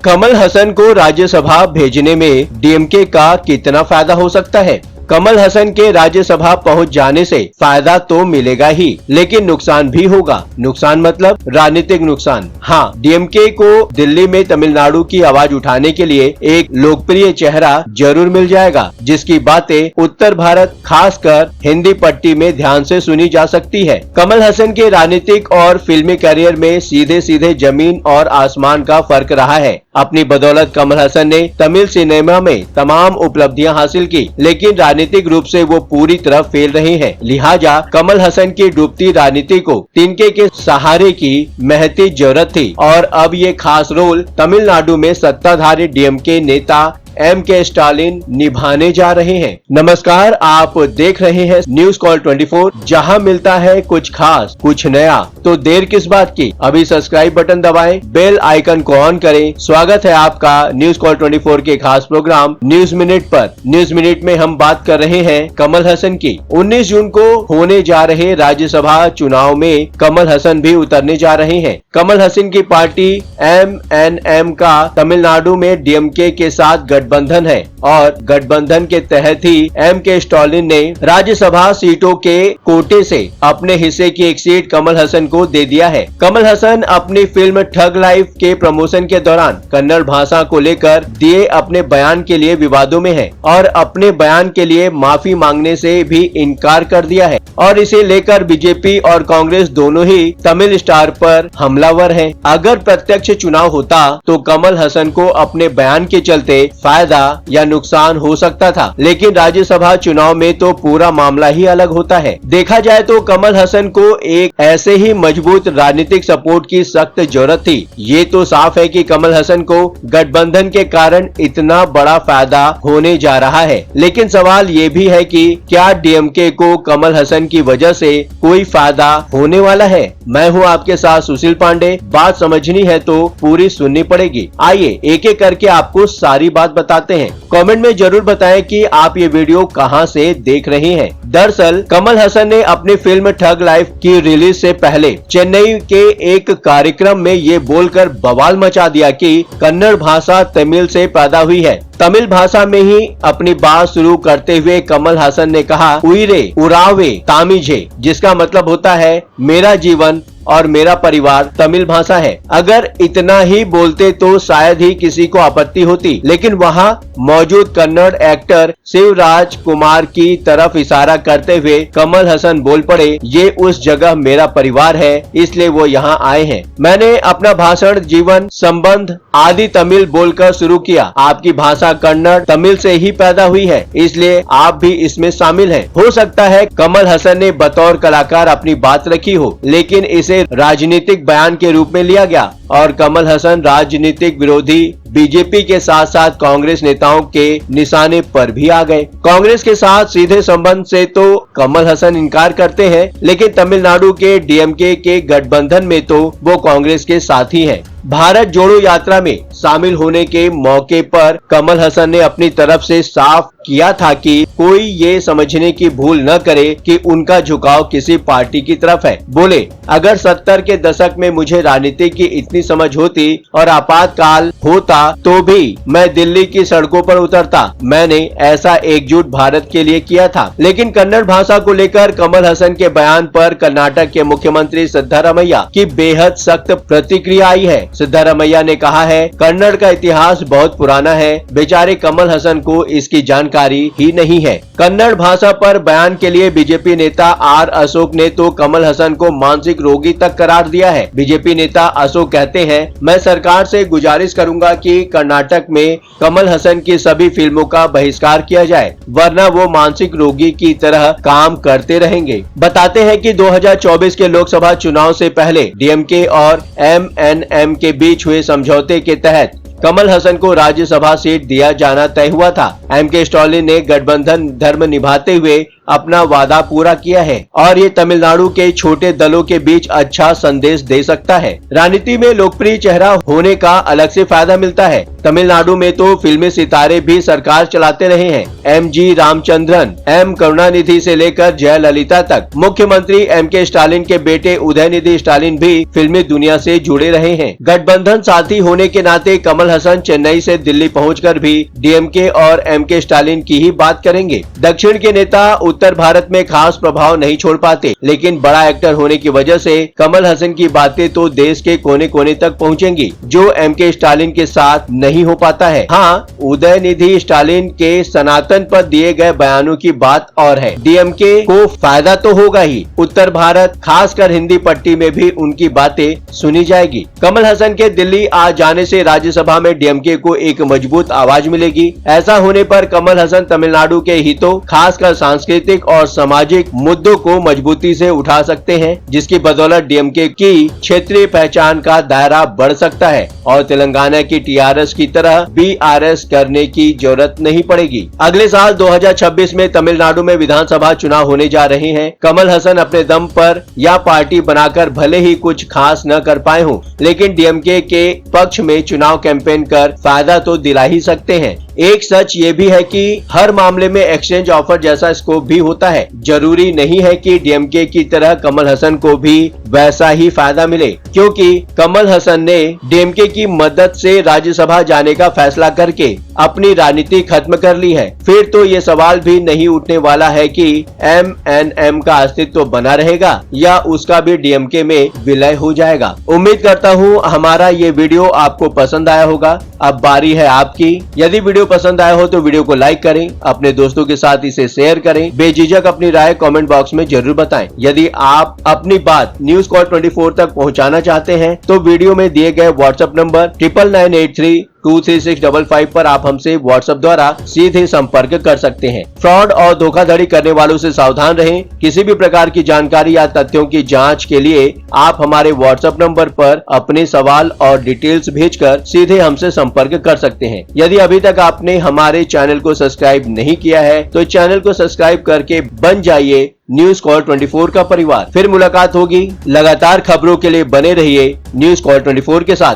कमल हसन को राज्यसभा भेजने में डीएमके का कितना फायदा हो सकता है? कमल हसन के राज्यसभा पहुंच जाने से फायदा तो मिलेगा ही, लेकिन नुकसान भी होगा। नुकसान मतलब राजनीतिक नुकसान। हाँ, डीएमके को दिल्ली में तमिलनाडु की आवाज उठाने के लिए एक लोकप्रिय चेहरा जरूर मिल जाएगा, जिसकी बातें उत्तर भारत खासकर हिंदी पट्टी में ध्यान से सुनी जा सकती है। कमल हसन के राजनीतिक और फिल्मी करियर में सीधे सीधे जमीन और आसमान का फर्क रहा है। अपनी बदौलत कमल हसन ने तमिल सिनेमा में तमाम उपलब्धियां हासिल की, लेकिन राजनीतिक रूप से वो पूरी तरह फेल रहे हैं। लिहाजा कमल हसन की डूबती राजनीति को तिनके के सहारे की महती जरूरत थी और अब ये खास रोल तमिलनाडु में सत्ताधारी डीएमके नेता एम.के. स्टालिन निभाने जा रहे हैं। नमस्कार, आप देख रहे हैं न्यूज कॉल 24, जहां मिलता है कुछ खास, कुछ नया। तो देर किस बात की, अभी सब्सक्राइब बटन दबाएं, बेल आइकन को ऑन करें। स्वागत है आपका न्यूज कॉल 24 के खास प्रोग्राम न्यूज मिनट पर। न्यूज मिनट में हम बात कर रहे हैं कमल हसन की। 19 जून को होने जा रहे राज्यसभा चुनाव में कमल हसन भी उतरने जा रहे हैं। कमल हसन की पार्टी एमएनएम का तमिलनाडु में डीएमके के साथ गठबंधन है और गठबंधन के तहत ही एम.के. स्टालिन ने राज्यसभा सीटों के कोटे से अपने हिस्से की एक सीट कमल हसन को दे दिया है। कमल हसन अपनी फिल्म ठग लाइफ के प्रमोशन के दौरान कन्नड़ भाषा को लेकर दिए अपने बयान के लिए विवादों में है और अपने बयान के लिए माफी मांगने से भी इनकार कर दिया है और इसे लेकर बीजेपी और कांग्रेस दोनों ही तमिल स्टार पर हमलावर हैं। अगर प्रत्यक्ष चुनाव होता तो कमल हसन को अपने बयान के चलते फायदा या नुकसान हो सकता था, लेकिन राज्यसभा चुनाव में तो पूरा मामला ही अलग होता है। देखा जाए तो कमल हसन को एक ऐसे ही मजबूत राजनीतिक सपोर्ट की सख्त जरूरत थी। ये तो साफ है कि कमल हसन को गठबंधन के कारण इतना बड़ा फायदा होने जा रहा है, लेकिन सवाल ये भी है कि क्या डीएमके को कमल हसन की वजह से कोई फायदा होने वाला है? मैं हूँ आपके साथ सुशील पांडे। बात समझनी है तो पूरी सुननी पड़ेगी। आइए एक एक करके आपको सारी बात बताते हैं। कमेंट में जरूर बताएं कि आप ये वीडियो कहां से देख रहे हैं। दरअसल कमल हसन ने अपनी फिल्म ठग लाइफ की रिलीज से पहले चेन्नई के एक कार्यक्रम में ये बोलकर बवाल मचा दिया कि कन्नड़ भाषा तमिल से पैदा हुई है। तमिल भाषा में ही अपनी बात शुरू करते हुए कमल हसन ने कहा उइरे उरावे तामिझे, जिसका मतलब होता है मेरा जीवन और मेरा परिवार तमिल भाषा है। अगर इतना ही बोलते तो शायद ही किसी को आपत्ति होती, लेकिन वहाँ मौजूद कन्नड़ एक्टर शिवराज कुमार की तरफ इशारा करते हुए कमल हसन बोल पड़े ये उस जगह मेरा परिवार है, इसलिए वो यहाँ आए हैं। मैंने अपना भाषण जीवन संबंध आदि तमिल बोलकर शुरू किया। आपकी भाषा कन्नड़ तमिल से ही पैदा हुई है, इसलिए आप भी इसमें शामिल हैं। हो सकता है कमल हसन ने बतौर कलाकार अपनी बात रखी हो, लेकिन इसे राजनीतिक बयान के रूप में लिया गया और कमल हसन राजनीतिक विरोधी बीजेपी के साथ साथ कांग्रेस नेताओं के निशाने पर भी आ गए। कांग्रेस के साथ सीधे संबंध से तो कमल हसन इनकार करते हैं, लेकिन तमिलनाडु के डीएमके के गठबंधन में तो वो कांग्रेस के साथी हैं। भारत जोड़ो यात्रा में शामिल होने के मौके पर कमल हसन ने अपनी तरफ से साफ किया था कि कोई ये समझने की भूल न करे कि उनका झुकाव किसी पार्टी की तरफ है। बोले अगर 70 के दशक में मुझे राजनीति की इतनी समझ होती और आपातकाल होता तो भी मैं दिल्ली की सड़कों पर उतरता। मैंने ऐसा एकजुट भारत के लिए किया था। लेकिन कन्नड़ भाषा को लेकर कमल हसन के बयान पर कर्नाटक के मुख्यमंत्री सिद्धारमैया की बेहद सख्त प्रतिक्रिया आई है। सिद्धारमैया ने कहा है कन्नड़ का इतिहास बहुत पुराना है, बेचारे कमल हसन को इसकी जानकारी ही नहीं है। कन्नड़ भाषा पर बयान के लिए बीजेपी नेता आर अशोक ने तो कमल हसन को मानसिक रोगी तक करार दिया है। बीजेपी नेता अशोक कहते हैं मैं सरकार से गुजारिश करूंगा कि कर्नाटक में कमल हसन की सभी फिल्मों का बहिष्कार किया जाए, वरना वो मानसिक रोगी की तरह काम करते रहेंगे। बताते हैं कि 2024 के लोकसभा चुनाव से पहले डीएमके और एमएनएम के बीच हुए समझौते के तहत कमल हसन को राज्यसभा सीट दिया जाना तय हुआ था। एम.के. स्टालिन ने गठबंधन धर्म निभाते हुए अपना वादा पूरा किया है और ये तमिलनाडु के छोटे दलों के बीच अच्छा संदेश दे सकता है। राजनीति में लोकप्रिय चेहरा होने का अलग से फायदा मिलता है। तमिलनाडु में तो फिल्मी सितारे भी सरकार चलाते रहे हैं। MG रामचंद्रन, M करुणानिधि से लेकर जयललिता तक। मुख्यमंत्री MK स्टालिन के बेटे उदयनिधि स्टालिन भी फिल्मी दुनिया से जुड़े रहे हैं। गठबंधन साथी होने के नाते कमल हसन चेन्नई से दिल्ली पहुंचकर भी DMK और MK स्टालिन की ही बात करेंगे। दक्षिण के नेता उत्तर भारत में खास प्रभाव नहीं छोड़ पाते, लेकिन बड़ा एक्टर होने की वजह से कमल हसन की बातें तो देश के कोने कोने तक पहुंचेंगी, जो MK स्टालिन के साथ नहीं हो पाता है। हाँ, उदयनिधि स्टालिन के सनातन पर दिए गए बयानों की बात और है। DMK को फायदा तो होगा ही, उत्तर भारत खासकर हिंदी पट्टी में भी उनकी बातें सुनी जाएगी। कमल हसन के दिल्ली आ जाने से राज्यसभा में DMK को एक मजबूत आवाज मिलेगी। ऐसा होने पर कमल हसन तमिलनाडु के हितों, खासकर सांस्कृतिक और सामाजिक मुद्दों को मजबूती से उठा सकते हैं, जिसकी बदौलत DMK की क्षेत्रीय पहचान का दायरा बढ़ सकता है और तेलंगाना की TRS की तरह BRS करने की जरूरत नहीं पड़ेगी। अगले साल 2026 में तमिलनाडु में विधानसभा चुनाव होने जा रहे हैं। कमल हसन अपने दम पर या पार्टी बनाकर भले ही कुछ खास न कर पाए हों, लेकिन DMK के पक्ष में चुनाव कैंपेन कर फायदा तो दिला ही सकते हैं। एक सच ये भी है कि हर मामले में एक्सचेंज ऑफर जैसा स्कोप भी होता है। जरूरी नहीं है कि DMK की तरह कमल हसन को भी वैसा ही फायदा मिले, क्योंकि कमल हसन ने DMK की मदद से राज्यसभा जाने का फैसला करके अपनी राजनीति खत्म कर ली है। फिर तो ये सवाल भी नहीं उठने वाला है कि MNM का अस्तित्व बना रहेगा या उसका भी DMK में विलय हो जाएगा। उम्मीद करता हूँ हमारा ये वीडियो आपको पसंद आया होगा। अब बारी है आपकी। यदि वीडियो पसंद आया हो तो वीडियो को लाइक करें, अपने दोस्तों के साथ इसे शेयर करें। बेझिझक अपनी राय कमेंट बॉक्स में जरूर बताएं। यदि आप अपनी बात न्यूज कॉल 24 तक पहुंचाना चाहते हैं तो वीडियो में दिए गए व्हाट्सएप नंबर 9998323655 पर आप हमसे व्हाट्सएप द्वारा सीधे संपर्क कर सकते हैं। फ्रॉड और धोखाधड़ी करने वालों से सावधान रहें। किसी भी प्रकार की जानकारी या तथ्यों की जांच के लिए आप हमारे व्हाट्सएप नंबर पर अपने सवाल और डिटेल्स भेजकर सीधे हमसे संपर्क कर सकते हैं। यदि अभी तक आपने हमारे चैनल को सब्सक्राइब नहीं किया है तो चैनल को सब्सक्राइब करके बन जाइए न्यूज कॉल 24 का परिवार। फिर मुलाकात होगी। लगातार खबरों के लिए बने रहिए न्यूज कॉल 24 के साथ।